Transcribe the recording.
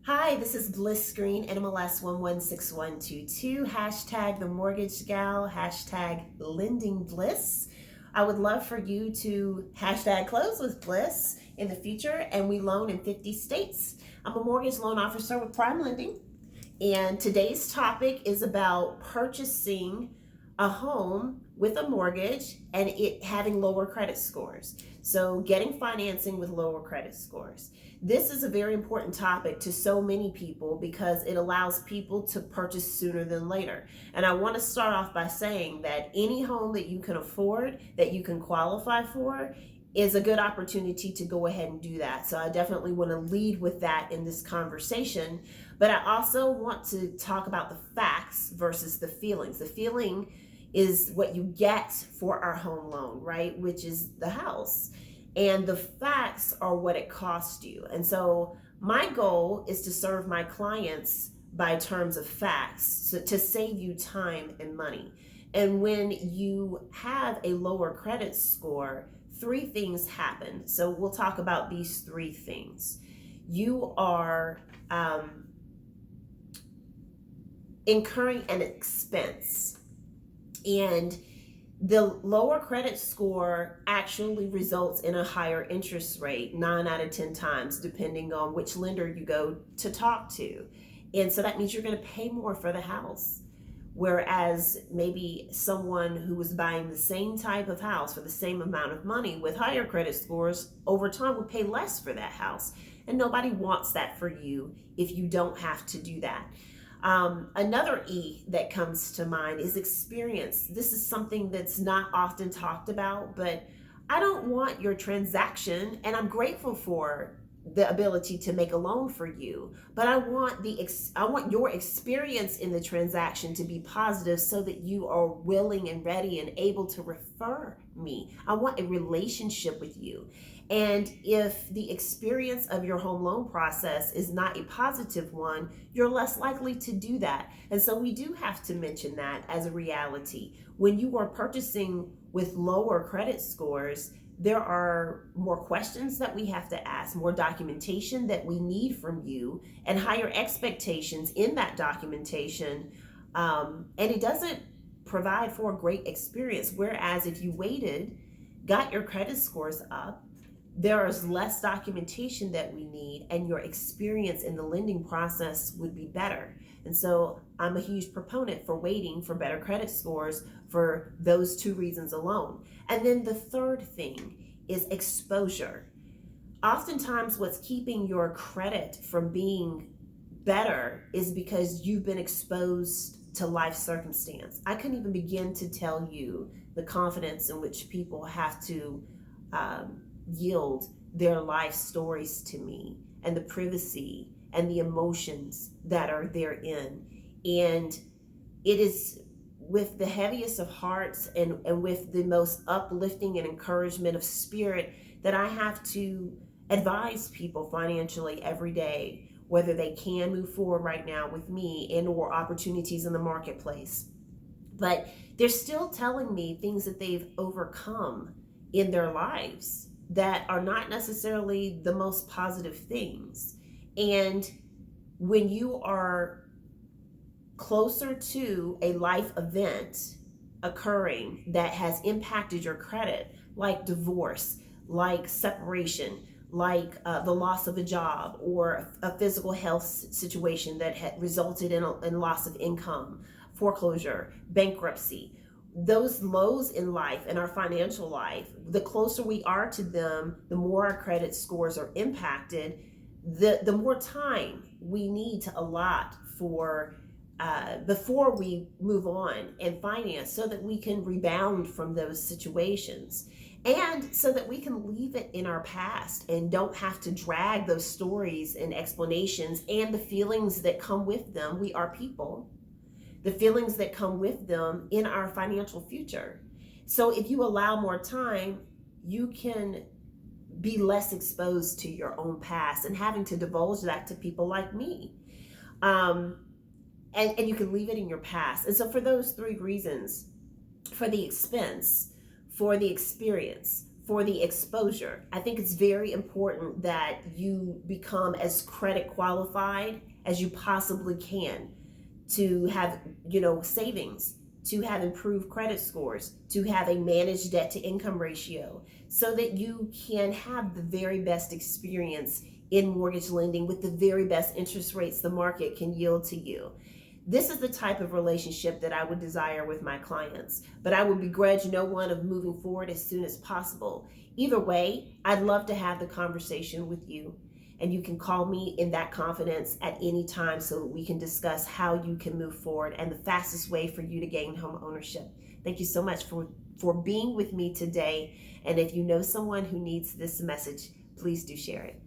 Hi, this is Bliss Green, NMLS 116122, hashtag the mortgage gal, hashtag lending bliss. I would love for you to hashtag close with bliss in the future, and we loan in 50 states. I'm a mortgage loan officer with Prime Lending, and today's topic is about purchasing a home with a mortgage and it having lower credit scores. So, getting financing with lower credit scores. This is a very important topic to so many people because it allows people to purchase sooner than later. And I want to start off by saying that any home that you can afford, that you can qualify for, is a good opportunity to go ahead and do that. So I definitely want to lead with that in this conversation. But I also want to talk about the facts versus the feelings. The feeling is what you get for our home loan, right? Which is the house. And the facts are what it cost you. And so my goal is to serve my clients by terms of facts, so to save you time and money. And when you have a lower credit score, three things happen. So we'll talk about these three things. You are incurring an expense, and the lower credit score actually results in a higher interest rate 9 out of 10 times, depending on which lender you go to talk to. And so that means you're going to pay more for the house. Whereas maybe someone who was buying the same type of house for the same amount of money with higher credit scores over time would pay less for that house. And nobody wants that for you if you don't have to do that. Another E that comes to mind is experience. This is something that's not often talked about, but I don't want your transaction, and I'm grateful for the ability to make a loan for you, but I want your experience in the transaction to be positive so that you are willing and ready and able to refer me. I want a relationship with you. And if the experience of your home loan process is not a positive one, you're less likely to do that. And so we do have to mention that as a reality. When you are purchasing with lower credit scores, there are more questions that we have to ask, more documentation that we need from you, and higher expectations in that documentation. And it doesn't provide for a great experience. Whereas if you waited, got your credit scores up, there is less documentation that we need, and your experience in the lending process would be better. And so I'm a huge proponent for waiting for better credit scores for those two reasons alone. And then the third thing is exposure. Oftentimes, what's keeping your credit from being better is because you've been exposed to life circumstance. I couldn't even begin to tell you the confidence in which people have to yield their life stories to me, and the privacy and the emotions that are therein. And it is with the heaviest of hearts and with the most uplifting and encouragement of spirit that I have to advise people financially every day, whether they can move forward right now with me and or opportunities in the marketplace. But they're still telling me things that they've overcome in their lives that are not necessarily the most positive things. And when you are closer to a life event occurring that has impacted your credit, like divorce, like separation, like the loss of a job, or a physical health situation that had resulted in loss of income, foreclosure, bankruptcy, those lows in life, in our financial life, the closer we are to them, the more our credit scores are impacted, the more time we need to allot for before we move on and finance, so that we can rebound from those situations, and so that we can leave it in our past and don't have to drag those stories and explanations and the feelings that come with them. We are people, the feelings that come with them in our financial future. So if you allow more time, you can be less exposed to your own past and having to divulge that to people like me. And you can leave it in your past. And so for those three reasons, for the expense, for the experience, for the exposure. I think it's very important that you become as credit qualified as you possibly can to have, savings, to have improved credit scores, to have a managed debt to income ratio, so that you can have the very best experience in mortgage lending with the very best interest rates the market can yield to you. This is the type of relationship that I would desire with my clients, but I would begrudge no one of moving forward as soon as possible. Either way, I'd love to have the conversation with you, and you can call me in that confidence at any time so that we can discuss how you can move forward and the fastest way for you to gain home ownership. Thank you so much for being with me today, and if you know someone who needs this message, please do share it.